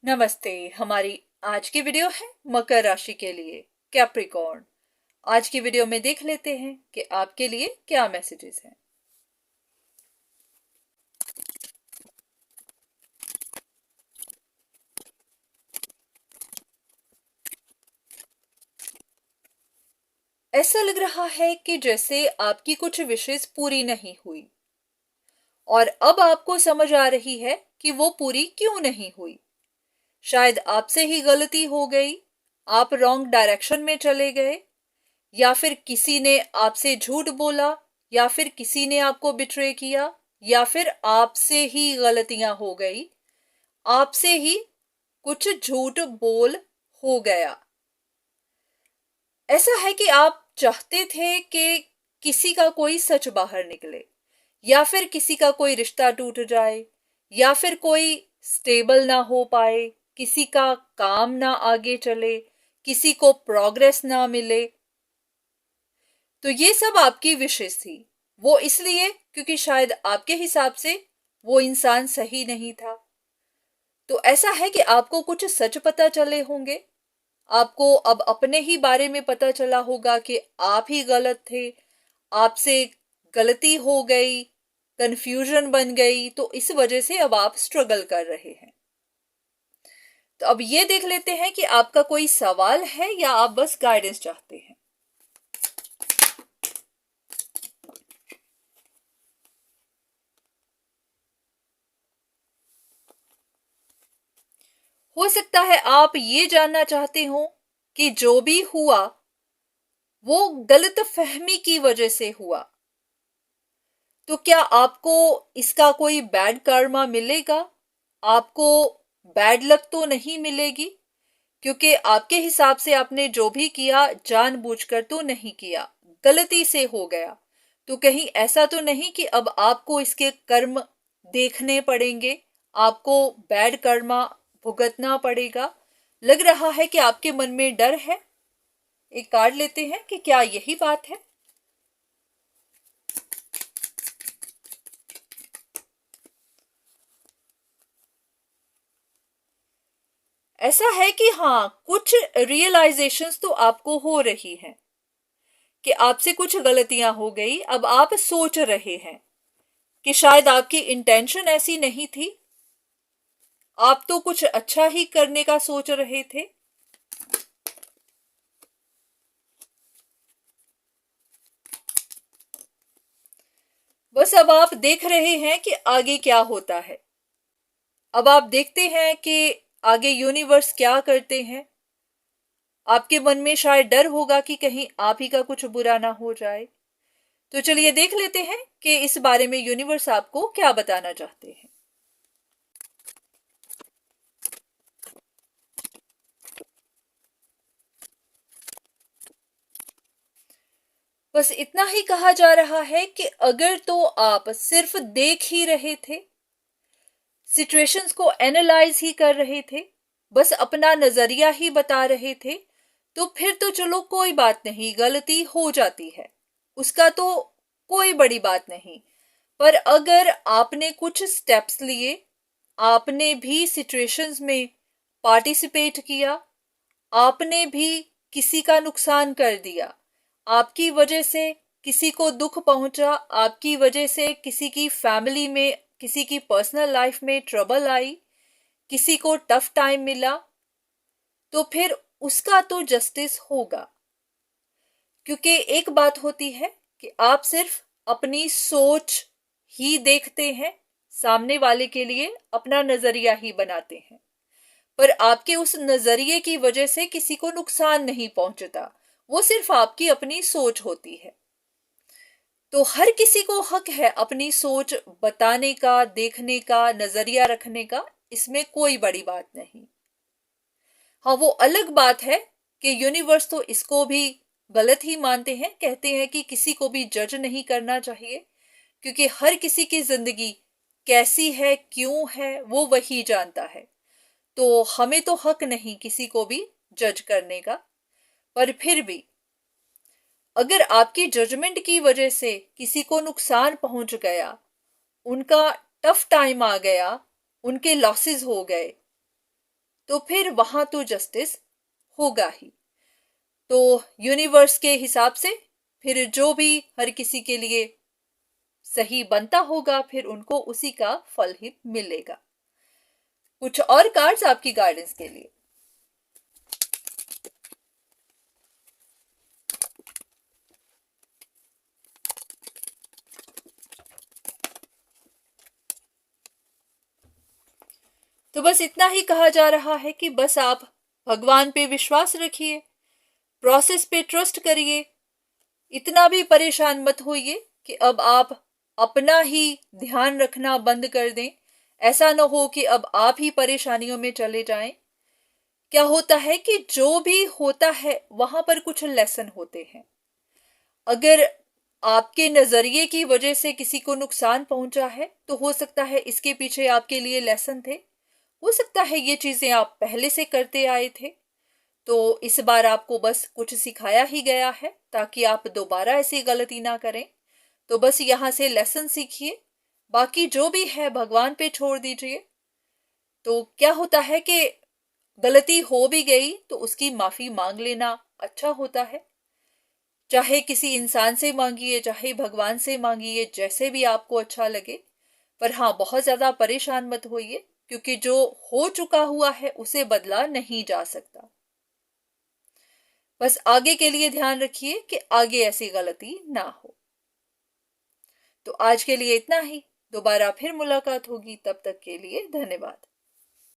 नमस्ते। हमारी आज की वीडियो है मकर राशि के लिए, कैप्रिकॉर्न। आज की वीडियो में देख लेते हैं कि आपके लिए क्या मैसेजेस हैं। ऐसा लग रहा है कि जैसे आपकी कुछ विशेष पूरी नहीं हुई और अब आपको समझ आ रही है कि वो पूरी क्यों नहीं हुई। शायद आपसे ही गलती हो गई, आप रॉन्ग डायरेक्शन में चले गए, या फिर किसी ने आपसे झूठ बोला, या फिर किसी ने आपको बिट्रे किया, या फिर आपसे ही गलतियां हो गई, आपसे ही कुछ झूठ बोल हो गया। ऐसा है कि आप चाहते थे कि किसी का कोई सच बाहर निकले, या फिर किसी का कोई रिश्ता टूट जाए, या फिर कोई स्टेबल ना हो पाए, किसी का काम ना आगे चले, किसी को प्रोग्रेस ना मिले। तो ये सब आपकी विशेष थी। वो इसलिए क्योंकि शायद आपके हिसाब से वो इंसान सही नहीं था। तो ऐसा है कि आपको कुछ सच पता चले होंगे। आपको अब अपने ही बारे में पता चला होगा कि आप ही गलत थे, आपसे गलती हो गई, कंफ्यूजन बन गई, तो इस वजह से अब आप स्ट्रगल कर रहे हैं। तो अब ये देख लेते हैं कि आपका कोई सवाल है या आप बस गाइडेंस चाहते हैं। हो सकता है आप ये जानना चाहते हो कि जो भी हुआ वो गलत फहमी की वजह से हुआ, तो क्या आपको इसका कोई बैड कर्मा मिलेगा? आपको बैड लक तो नहीं मिलेगी, क्योंकि आपके हिसाब से आपने जो भी किया जानबूझकर तो नहीं किया, गलती से हो गया। तो कहीं ऐसा तो नहीं कि अब आपको इसके कर्म देखने पड़ेंगे, आपको बैड कर्मा भुगतना पड़ेगा। लग रहा है कि आपके मन में डर है। एक कार्ड लेते हैं कि क्या यही बात है। ऐसा है कि हाँ, कुछ रियलाइजेशंस तो आपको हो रही हैं कि आपसे कुछ गलतियां हो गई। अब आप सोच रहे हैं कि शायद आपकी इंटेंशन ऐसी नहीं थी, आप तो कुछ अच्छा ही करने का सोच रहे थे। बस अब आप देख रहे हैं कि आगे क्या होता है। अब आप देखते हैं कि आगे यूनिवर्स क्या करते हैं। आपके मन में शायद डर होगा कि कहीं आप ही का कुछ बुरा ना हो जाए। तो चलिए देख लेते हैं कि इस बारे में यूनिवर्स आपको क्या बताना चाहते हैं। बस इतना ही कहा जा रहा है कि अगर तो आप सिर्फ देख ही रहे थे, सिचुएशंस को एनालाइज ही कर रहे थे, बस अपना नजरिया ही बता रहे थे, तो फिर तो चलो कोई बात नहीं, गलती हो जाती है, उसका तो कोई बड़ी बात नहीं। पर अगर आपने कुछ स्टेप्स लिए, आपने भी सिचुएशंस में पार्टिसिपेट किया, आपने भी किसी का नुकसान कर दिया, आपकी वजह से किसी को दुख पहुंचा, आपकी वजह से किसी की फैमिली में, किसी की पर्सनल लाइफ में ट्रबल आई, किसी को टफ टाइम मिला, तो फिर उसका तो जस्टिस होगा। क्योंकि एक बात होती है कि आप सिर्फ अपनी सोच ही देखते हैं, सामने वाले के लिए अपना नजरिया ही बनाते हैं, पर आपके उस नजरिए की वजह से किसी को नुकसान नहीं पहुंचता, वो सिर्फ आपकी अपनी सोच होती है। तो हर किसी को हक है अपनी सोच बताने का, देखने का, नजरिया रखने का, इसमें कोई बड़ी बात नहीं। हाँ, वो अलग बात है कि यूनिवर्स तो इसको भी गलत ही मानते हैं, कहते हैं कि किसी को भी जज नहीं करना चाहिए, क्योंकि हर किसी की जिंदगी कैसी है, क्यों है, वो वही जानता है। तो हमें तो हक नहीं किसी को भी जज करने का। पर फिर भी अगर आपकी जजमेंट की वजह से किसी को नुकसान पहुंच गया, उनका टफ टाइम आ गया, उनके लॉसेस हो गए, तो फिर वहां तो जस्टिस होगा ही। तो यूनिवर्स के हिसाब से फिर जो भी हर किसी के लिए सही बनता होगा, फिर उनको उसी का फल ही मिलेगा। कुछ और कार्ड्स आपकी गाइडेंस के लिए। तो बस इतना ही कहा जा रहा है कि बस आप भगवान पे विश्वास रखिए, प्रोसेस पे ट्रस्ट करिए, इतना भी परेशान मत होइए कि अब आप अपना ही ध्यान रखना बंद कर दें। ऐसा ना हो कि अब आप ही परेशानियों में चले जाएं। क्या होता है कि जो भी होता है वहां पर कुछ लेसन होते हैं। अगर आपके नजरिए की वजह से किसी को नुकसान पहुंचा है, तो हो सकता है इसके पीछे आपके लिए लेसन थे। हो सकता है ये चीजें आप पहले से करते आए थे, तो इस बार आपको बस कुछ सिखाया ही गया है ताकि आप दोबारा ऐसी गलती ना करें। तो बस यहां से लेसन सीखिए, बाकी जो भी है भगवान पे छोड़ दीजिए। तो क्या होता है कि गलती हो भी गई तो उसकी माफी मांग लेना अच्छा होता है। चाहे किसी इंसान से मांगिए, चाहे भगवान से मांगिए, जैसे भी आपको अच्छा लगे। पर हाँ, बहुत ज्यादा परेशान मत होइए, क्योंकि जो हो चुका हुआ है उसे बदला नहीं जा सकता। बस आगे के लिए ध्यान रखिए कि आगे ऐसी गलती ना हो। तो आज के लिए इतना ही। दोबारा फिर मुलाकात होगी, तब तक के लिए धन्यवाद।